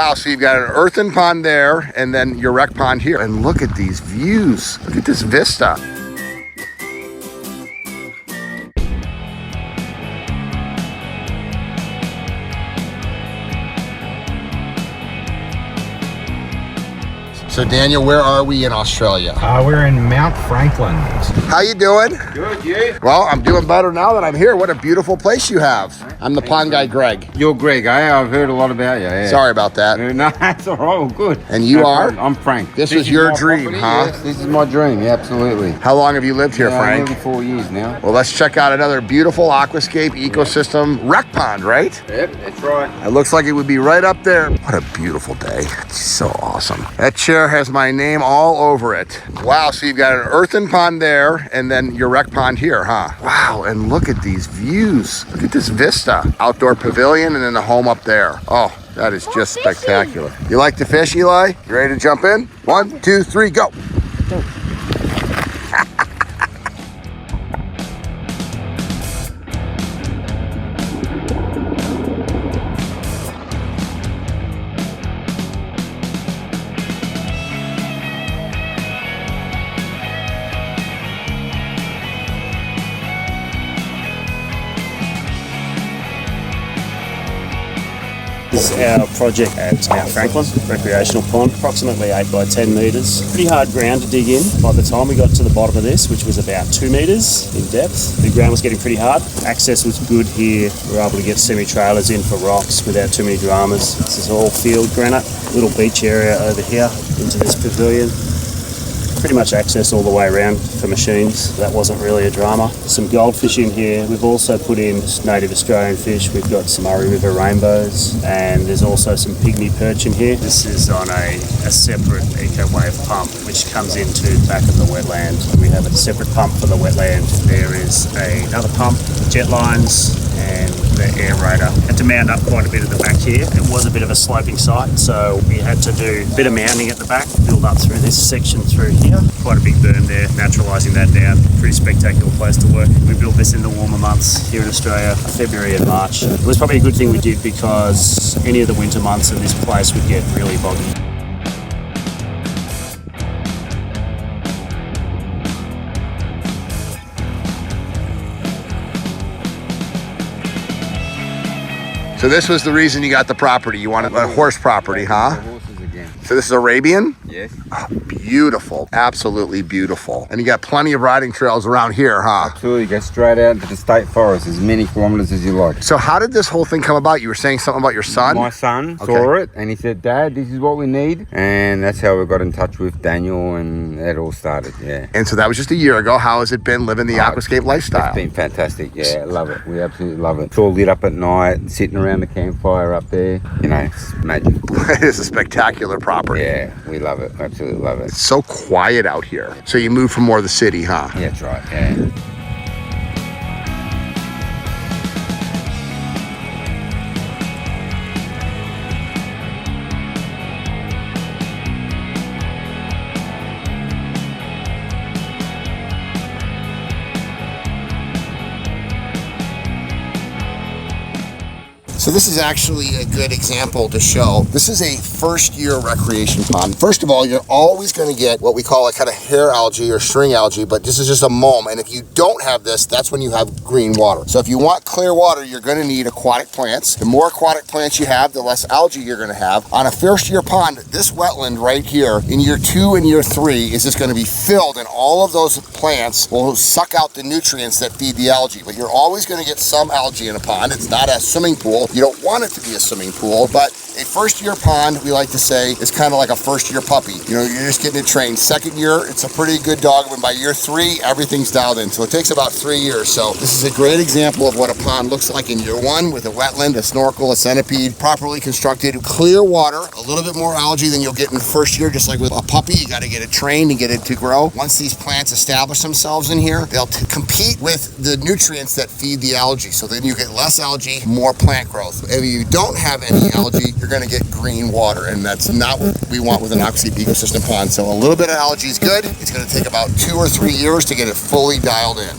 Wow, so you've got an earthen pond there and then your rec pond here. And look at these views. Look at this vista. So Daniel, where are we in Australia? We're in Mount Franklin. How you doing? Good, you? Well, I'm doing better now that I'm here. What a beautiful place you have. I'm the pond guy, Greg. You're Greg, eh? I've heard a lot about you, yeah. Sorry about that. No, that's all right, well, good. And you are? I'm Frank. This was your dream, property, huh? Yes, this is my dream, yeah, absolutely. How long have you lived here, Frank? Nearly 4 years now. Well, let's check out another beautiful aquascape ecosystem rec pond, right? Yep, that's right. It looks like it would be right up there. What a beautiful day. It's so awesome. That chair has my name all over it. Wow, so you've got an earthen pond there and then your rec pond here, huh? Wow, and look at these views. Look at this vista. Outdoor pavilion and then the home up there. Oh, that is just spectacular. You like to fish, Eli? You ready to jump in? 1, 2, 3, go. This is our project at Mount Franklin, Recreational Pond, approximately 8 by 10 metres. Pretty hard ground to dig in. By the time we got to the bottom of this, which was about 2 metres in depth, the ground was getting pretty hard. Access was good here. We were able to get semi-trailers in for rocks without too many dramas. This is all field granite. Little beach area over here into this pavilion. Pretty much access all the way around for machines. That wasn't really a drama. Some goldfish in here. We've also put in native Australian fish. We've got some Murray River rainbows, and there's also some pygmy perch in here. This is on a separate eco-wave pump which comes into the back of the wetland. We have a separate pump for the wetland. There is another pump, jet lines, and the aerator. Had to mount up quite a bit at the back here. It was a bit of a sloping site, so we had to do a bit of mounting at the back, build up through this section through here. Quite a big berm there, naturalising that down. Pretty spectacular place to work. We built this in the warmer months here in Australia, February and March. It was probably a good thing we did because any of the winter months in this place would get really boggy. So this was the reason you got the property. You wanted a horse property, huh? So this is Arabian? Yes. Oh, beautiful. Absolutely beautiful. And you got plenty of riding trails around here, huh? Absolutely, go straight out into the state forest, as many kilometres as you like. So how did this whole thing come about? You were saying something about your son? My son saw it and he said, Dad, this is what we need. And that's how we got in touch with Daniel and it all started, yeah. And so that was just a year ago. How has it been living the aquascape lifestyle? It's been fantastic, yeah, I love it. We absolutely love it. It's all lit up at night, sitting around the campfire up there. You know, it's magic. It is a spectacular property. Yeah, we love it, absolutely love it. It's so quiet out here. So you moved from more of the city, huh? Yeah, that's right, yeah. So this is actually a good example to show. This is a first year recreation pond. First of all, you're always going to get what we call a kind of hair algae or string algae, but this is just a mulm. And if you don't have this, that's when you have green water. So if you want clear water, you're going to need aquatic plants. The more aquatic plants you have, the less algae you're going to have. On a first year pond, this wetland right here in year 2 and year 3 is just going to be filled, and all of those plants will suck out the nutrients that feed the algae. But you're always going to get some algae in a pond. It's not a swimming pool. You don't want it to be a swimming pool, but a first year pond, we like to say, is kind of like a first year puppy. You know, you're just getting it trained. Second year, it's a pretty good dog, and by year 3, everything's dialed in. So it takes about 3 years. So this is a great example of what a pond looks like in year 1 with a wetland, a snorkel, a centipede, properly constructed, clear water, a little bit more algae than you'll get in the first year. Just like with a puppy, you got to get it trained and get it to grow. Once these plants establish themselves in here, they'll compete with the nutrients that feed the algae. So then you get less algae, more plant growth. If you don't have any algae, you're going to get green water, and that's not what we want with an Aquascape ecosystem pond. So a little bit of algae is good. It's going to take about 2 or 3 years to get it fully dialed in.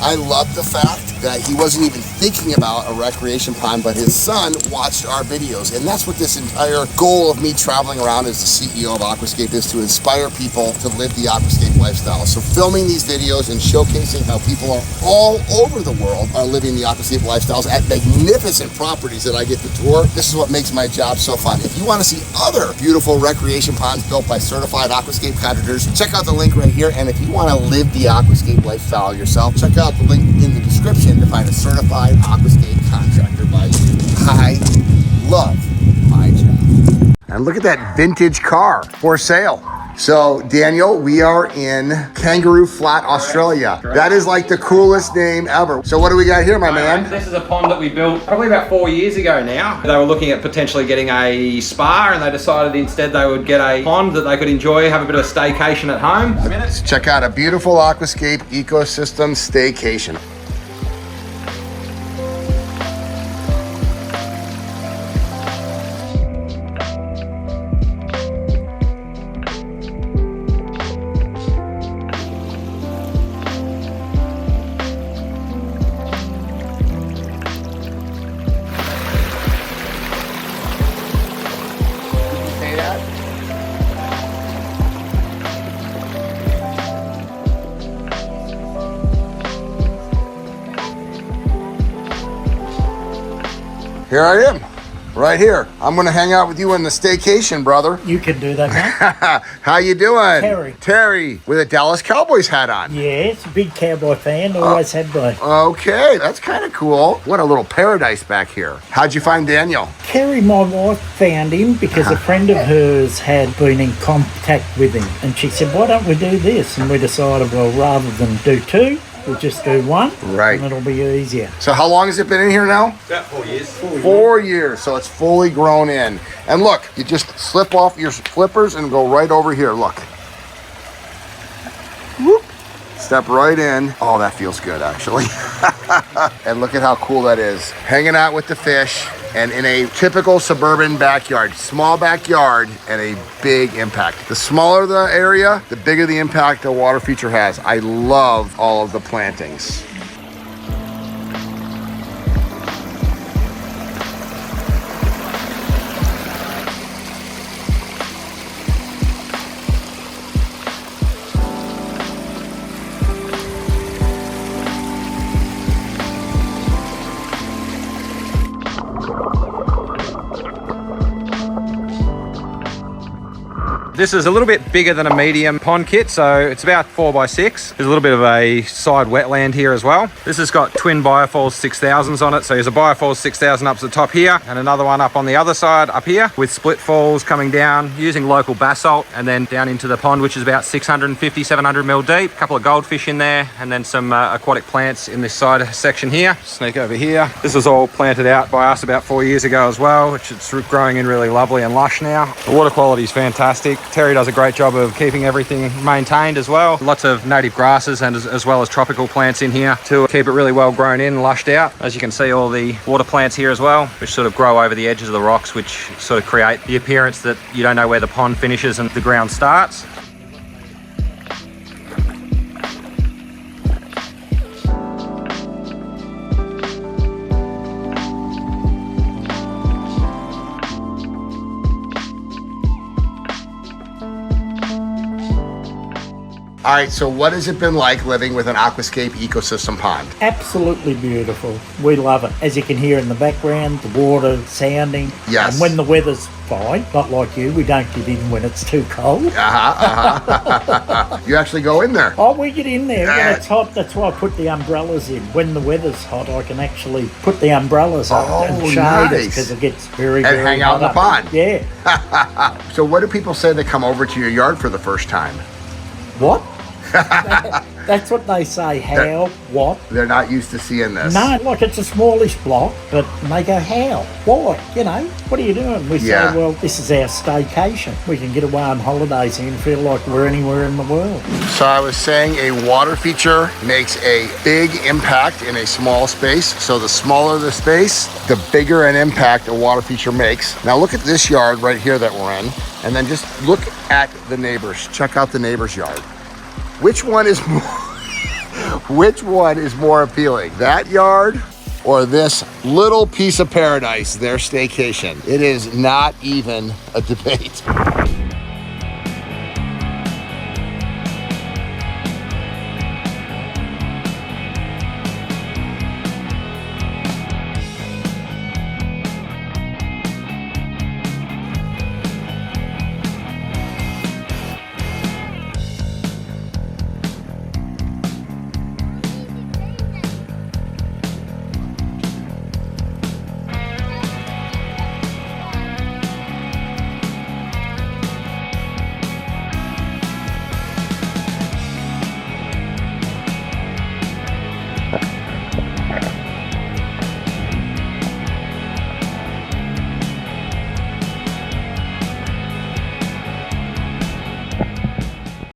I love the fact that he wasn't even thinking about a recreation pond, but his son watched our videos. And that's what this entire goal of me traveling around as the CEO of Aquascape is, to inspire people to live the Aquascape lifestyle. So filming these videos and showcasing how people are all over the world are living the Aquascape lifestyles at magnificent properties that I get to tour. This is what makes my job so fun. If you want to see other beautiful recreation ponds built by certified Aquascape contractors, check out the link right here. And if you want to live the Aquascape lifestyle yourself, check out the link in the description to find a certified Aquascape contractor by you. I love my job. And look at that vintage car for sale. So Daniel, we are in Kangaroo Flat, Australia. That is like the coolest name ever. So what do we got here, my man? This is a pond that we built probably about 4 years ago now. They were looking at potentially getting a spa, and they decided instead they would get a pond that they could enjoy, have a bit of a staycation at home. Let's check out a beautiful Aquascape ecosystem staycation. Here I am, right here. I'm gonna hang out with you in the staycation, brother. You can do that, mate. How you doing? Terry. Terry, with a Dallas Cowboys hat on. Yes, big cowboy fan, always have been. Okay, that's kind of cool. What a little paradise back here. How'd you find Daniel? Kerry, my wife, found him because a friend of hers had been in contact with him. And she said, why don't we do this? And we decided, well, rather than do two, we'll just do one. Right. And it'll be easier. So how long has it been in here now? About 4 years. 4 years, so it's fully grown in. And look, you just slip off your flippers and go right over here, look. Whoop. Step right in. Oh, that feels good, actually. And look at how cool that is. Hanging out with the fish and in a typical suburban backyard. Small backyard and a big impact. The smaller the area, the bigger the impact the water feature has. I love all of the plantings. This is a little bit bigger than a medium pond kit, so it's about 4x6. There's a little bit of a side wetland here as well. This has got twin Biofalls 6000s on it, so there's a Biofalls 6000 up to the top here and another one up on the other side up here with split falls coming down using local basalt and then down into the pond, which is about 650, 700 mil deep. A couple of goldfish in there and then some aquatic plants in this side section here. Sneak over here. This was all planted out by us about 4 years ago as well, which is growing in really lovely and lush now. The water quality is fantastic. Terry does a great job of keeping everything maintained as well. Lots of native grasses and as well as tropical plants in here to keep it really well grown in and lushed out. As you can see, all the water plants here as well, which sort of grow over the edges of the rocks, which sort of create the appearance that you don't know where the pond finishes and the ground starts. All right, so what has it been like living with an Aquascape ecosystem pond? Absolutely beautiful. We love it. As you can hear in the background, the water sounding. Yes. And when the weather's fine, not like you, we don't get in when it's too cold. You actually go in there? Oh, we get in there when it's hot. That's why I put the umbrellas in. When the weather's hot, I can actually put the umbrellas up and shade nice. it because it gets very, And very hang out in the hot up. pond. Yeah. So what do people say that come over to your yard for the first time? What? That's what they say. How? What? They're not used to seeing this. No, like it's a smallish block, but they go, how? Why? You know, what are you doing? We Yeah. say, well, this is our staycation. We can get away on holidays here and feel like we're anywhere in the world. So I was saying a water feature makes a big impact in a small space. So the smaller the space, the bigger an impact a water feature makes. Now look at this yard right here that we're in, and then just look at the neighbors. Check out the neighbor's yard. Which one is more, Which one is more appealing? That yard or this little piece of paradise, their staycation? It is not even a debate.